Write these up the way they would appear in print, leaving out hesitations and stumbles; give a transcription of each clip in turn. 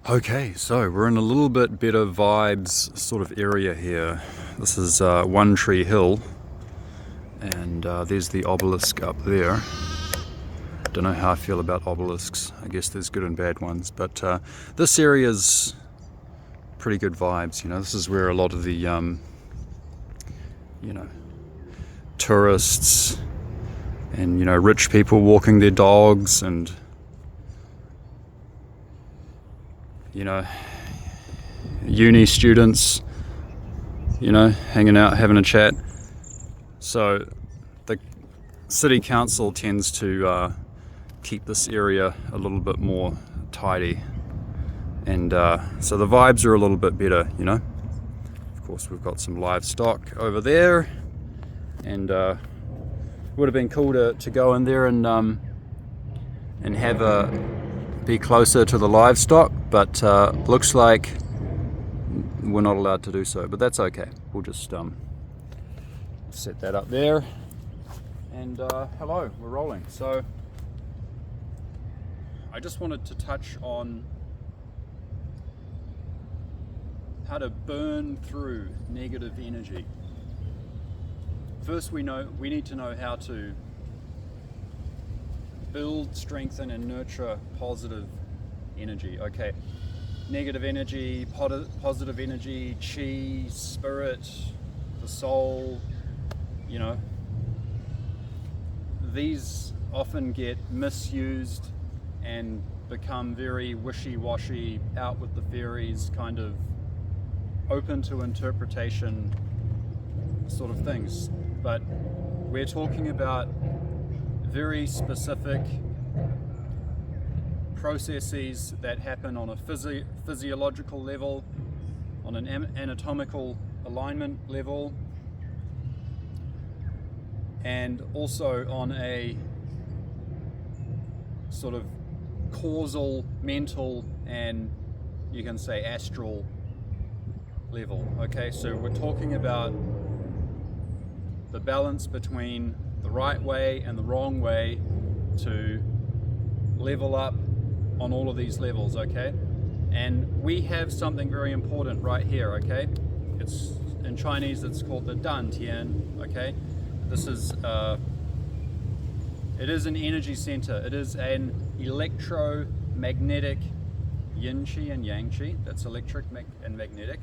Okay, so we're in a little bit better vibes sort of area here. This is One Tree Hill, and there's the obelisk up there. Don't know how I feel about obelisks. I guess there's good and bad ones, but this area's pretty good vibes. You know, this is where a lot of the tourists and rich people walking their dogs and uni students, hanging out, having a chat. So the city council tends to keep this area a little bit more tidy, and so the vibes are a little bit better, Of course, we've got some livestock over there, and would have been cool to go in there and be closer to the livestock, but looks like we're not allowed to do so, but that's okay. We'll just set that up there, and hello, we're rolling. So I just wanted to touch on how to burn through negative energy. First, we need to know how to build, strengthen, and nurture positive energy. Okay, negative energy, positive energy, chi, spirit, the soul, these often get misused and become very wishy-washy, out with the fairies, kind of open to interpretation sort of things. But we're talking about very specific processes that happen on a physiological level, on an anatomical alignment level, and also on a sort of causal, mental, and you can say astral level. Okay, so we're talking about the balance between the right way and the wrong way to level up on all of these levels, okay? And we have something very important right here, okay? It's in Chinese, it's called the Dantian, okay? This is it is an energy center. It is an electromagnetic yin chi and yang chi. That's electric and magnetic,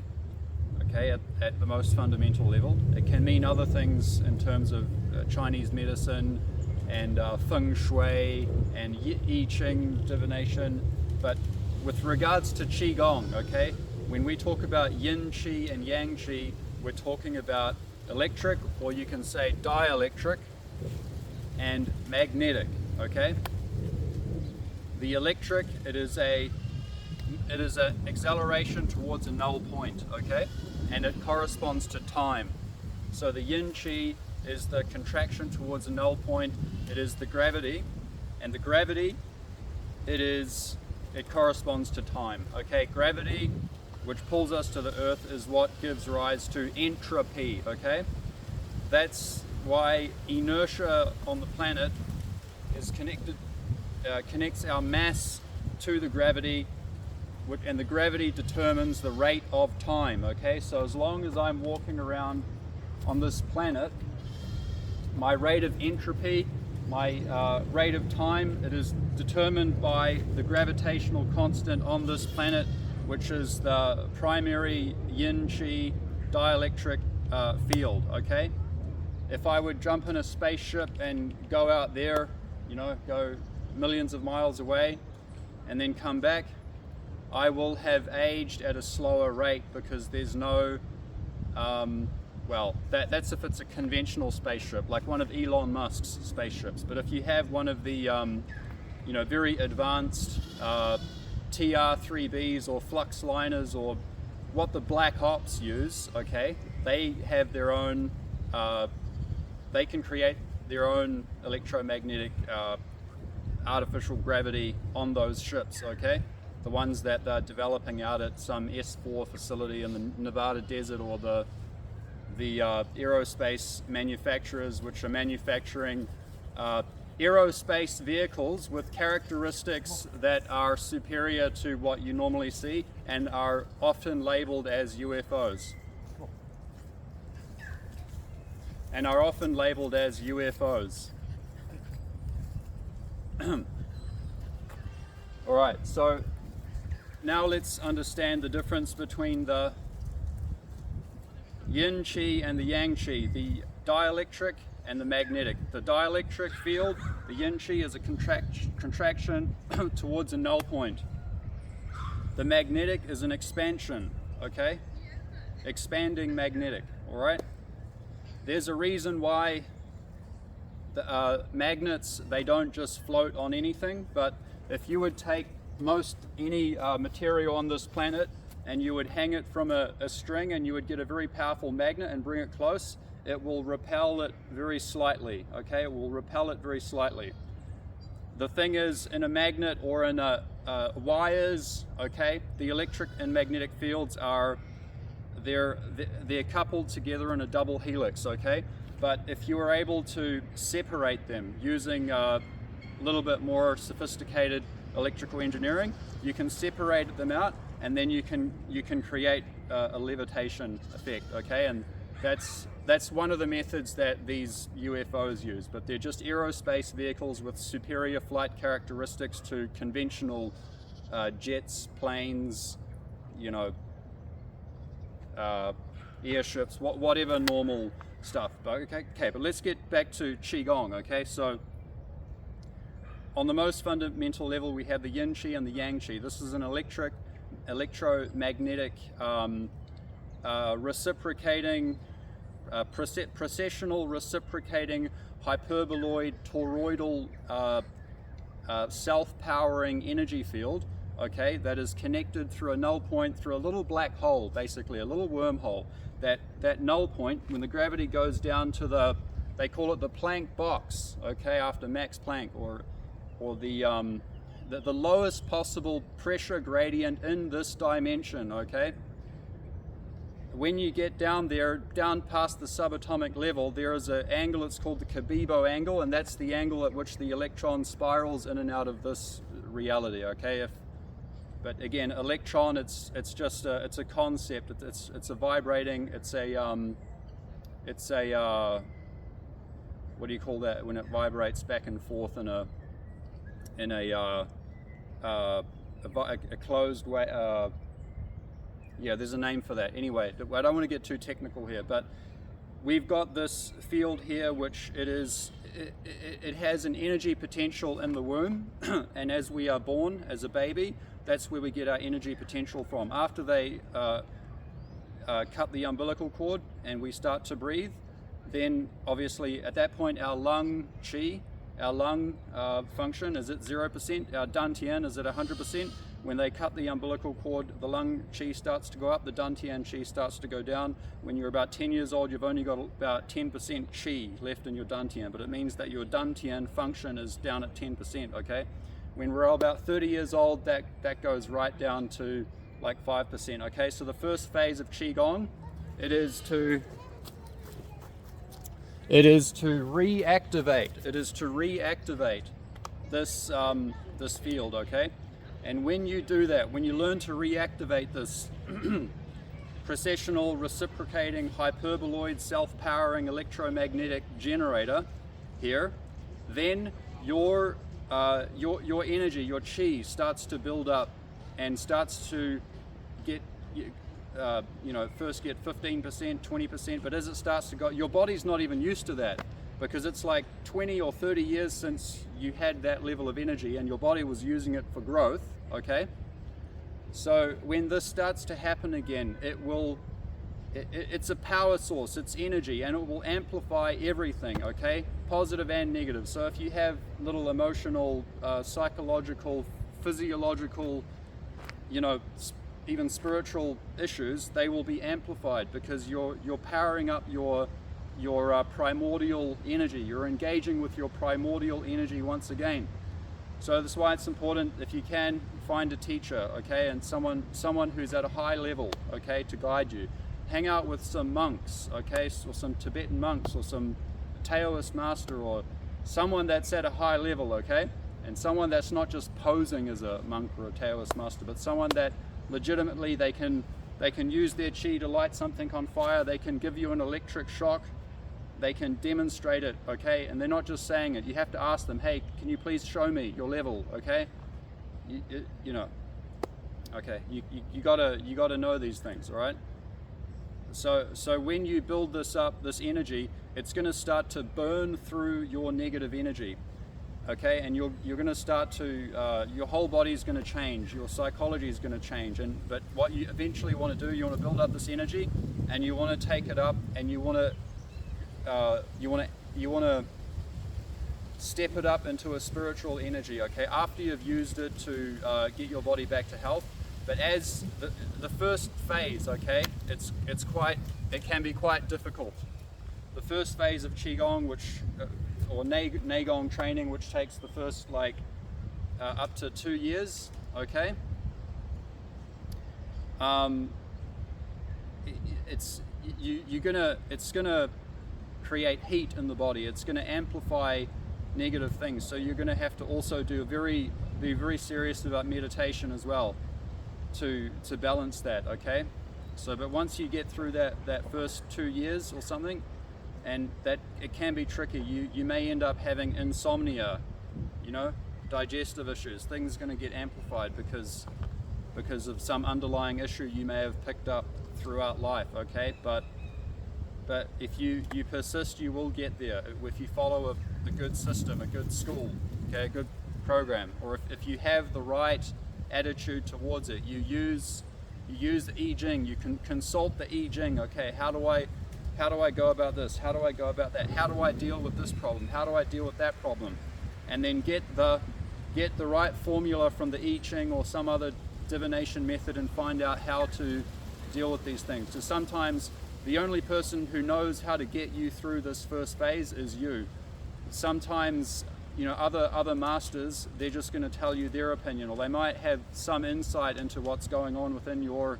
okay, at the most fundamental level. It can mean other things in terms of Chinese medicine and feng shui and I Ching divination, but with regards to qigong, okay, when we talk about yin chi and yang chi, we're talking about electric, or you can say dielectric, and magnetic, okay. The electric, it is an acceleration towards a null point, okay, and it corresponds to time. So the yin chi is the contraction towards a null point. It is the gravity, and the gravity, it corresponds to time, okay. Gravity, which pulls us to the earth, is what gives rise to entropy, okay. That's why inertia on the planet is connects our mass to the gravity, and the gravity determines the rate of time, okay. So as long as I'm walking around on this planet, my rate of entropy, my rate of time, it is determined by the gravitational constant on this planet, which is the primary yin chi dielectric field, okay. If I would jump in a spaceship and go out there, go millions of miles away and then come back, I will have aged at a slower rate, because there's no that's if it's a conventional spaceship, like one of Elon Musk's spaceships. But if you have one of the very advanced TR-3Bs or flux liners, or what the Black Ops use, okay, they have their own they can create their own electromagnetic artificial gravity on those ships, okay? The ones that they're developing out at some S4 facility in the Nevada desert, or the aerospace manufacturers which are manufacturing aerospace vehicles with characteristics that are superior to what you normally see and are often labeled as UFOs. All right, so now let's understand the difference between the yin qi and the yang qi, the dielectric and the magnetic. The dielectric field, the yin qi, is a contraction towards a null point. The magnetic is an expansion, okay? Expanding magnetic, all right? There's a reason why the magnets, they don't just float on anything, but if you would take any material on this planet and you would hang it from a string and you would get a very powerful magnet and bring it close, it will repel it very slightly, okay? It will repel it very slightly. The thing is, in a magnet or in wires, okay, the electric and magnetic fields they're coupled together in a double helix, okay? But if you are able to separate them using a little bit more sophisticated electrical engineering, you can separate them out, and then you can create a levitation effect, okay? And that's one of the methods that these UFOs use, but they're just aerospace vehicles with superior flight characteristics to conventional jets, planes, you know, airships, whatever normal stuff. Okay, but let's get back to Qigong, okay? So on the most fundamental level, we have the yin qi and the yang qi. This is an electromagnetic reciprocating, precessional reciprocating, hyperboloid, toroidal, self-powering energy field, okay, that is connected through a null point, through a little black hole, basically a little wormhole. That null point, when the gravity goes down to they call it the Planck box, okay, after Max Planck, or the lowest possible pressure gradient in this dimension, okay? When you get down there, down past the subatomic level, there is an angle, it's called the Cabebo angle, and that's the angle at which the electron spirals in and out of this reality, okay? But again, electron, it's just it's a concept. It's a vibrating. It's a what do you call that when it vibrates back and forth in a closed way? Yeah, there's a name for that. Anyway, I don't want to get too technical here, but we've got this field here, which it has an energy potential in the womb, and as we are born as a baby, that's where we get our energy potential from. After they cut the umbilical cord and we start to breathe, then obviously at that point our lung chi, our lung function is at 0%, our Dantian is at 100%. When they cut the umbilical cord, the lung chi starts to go up, the Dantian chi starts to go down. When you're about 10 years old, you've only got about 10% chi left in your Dantian, but it means that your Dantian function is down at 10%, okay? When we're about 30 years old, that goes right down to like 5%, okay? So the first phase of Qigong, it is to reactivate this this field, okay? And when you do that, when you learn to reactivate this precessional, reciprocating, hyperboloid, self-powering electromagnetic generator here, then your energy, your chi, starts to build up and starts to get, first get 15%, 20%, but as it starts to go, your body's not even used to that, because it's like 20 or 30 years since you had that level of energy and your body was using it for growth, okay? So when this starts to happen again, it's a power source, it's energy, and it will amplify everything, okay? Positive and negative. So if you have little emotional, psychological, physiological, even spiritual issues, they will be amplified because you're powering up your primordial energy. You're engaging with your primordial energy once again. So that's why it's important, if you can, find a teacher, okay, and someone who's at a high level, okay, to guide you. Hang out with some monks, okay, or some Tibetan monks, or some Taoist master, or someone that's at a high level, okay? And someone that's not just posing as a monk or a Taoist master, but someone that legitimately they can use their chi to light something on fire, they can give you an electric shock, they can demonstrate it, okay? And they're not just saying it. You have to ask them, hey, can you please show me your level, okay? You know, okay, you gotta know these things, all right? So when you build this up, this energy, it's going to start to burn through your negative energy, okay? And you're going to start to, your whole body is going to change, your psychology is going to change. But what you eventually want to do, you want to build up this energy, and you want to take it up, and you want to step it up into a spiritual energy, okay? After you've used it to get your body back to health. But as the first phase, okay, it can be quite difficult. The first phase of Qigong, or Neigong training, which takes the first up to 2 years, okay. It's gonna create heat in the body. It's gonna amplify negative things. So you're gonna have to also be very serious about meditation as well, to balance that, okay? So, but once you get through that first 2 years or something, and that it can be tricky, you may end up having insomnia, you know, digestive issues. Things are going to get amplified because of some underlying issue you may have picked up throughout life, okay? But if you persist, you will get there if you follow a good system, a good school, okay, a good program, or if you have the right attitude towards it. You use the I Ching, you can consult the I Ching, okay, how do I go about this, how do I go about that, how do I deal with this problem, how do I deal with that problem, and then get the right formula from the I Ching or some other divination method and find out how to deal with these things. Because sometimes the only person who knows how to get you through this first phase is you. Sometimes, you know, other masters, they're just going to tell you their opinion, or they might have some insight into what's going on within your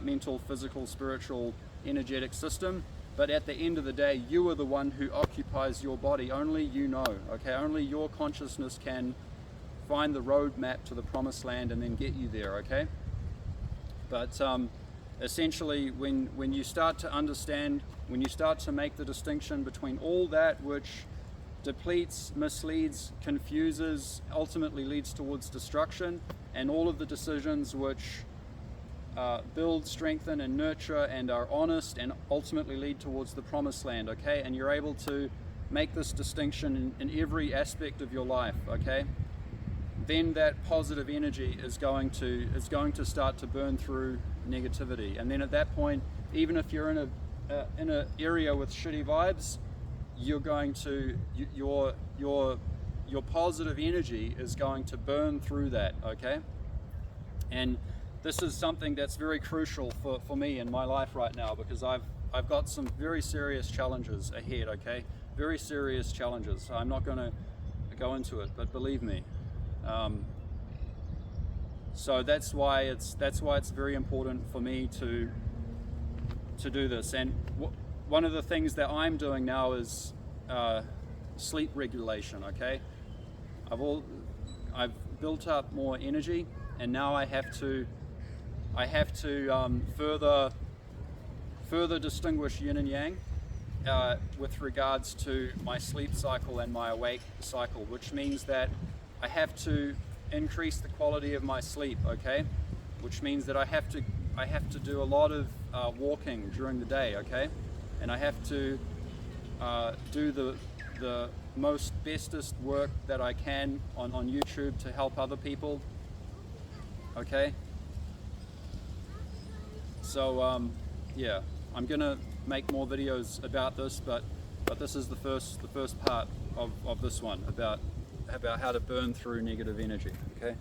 mental, physical, spiritual, energetic system. But at the end of the day, you are the one who occupies your body. Only you know, okay? Only your consciousness can find the roadmap to the promised land and then get you there, okay? But essentially, when you start to understand, when you start to make the distinction between all that which depletes, misleads, confuses, ultimately leads towards destruction, and all of the decisions which build, strengthen, and nurture, and are honest, and ultimately lead towards the promised land, okay? And you're able to make this distinction in every aspect of your life, okay? Then that positive energy is going to start to burn through negativity, and then at that point, even if you're in an area with shitty vibes, you're going to your positive energy is going to burn through that, okay? And this is something that's very crucial for me in my life right now, because I've got some very serious challenges ahead, okay? Very serious challenges. I'm not going to go into it, but believe me. So that's why it's very important for me to do this. And one of the things that I'm doing now is sleep regulation, okay? I've built up more energy, and now I have to further distinguish yin and yang with regards to my sleep cycle and my awake cycle, which means that I have to increase the quality of my sleep, okay? Which means that I have to do a lot of walking during the day, okay? And I have to do the most bestest work that I can on YouTube to help other people, okay? So yeah, I'm gonna make more videos about this, but this is the first part of this one about how to burn through negative energy, okay?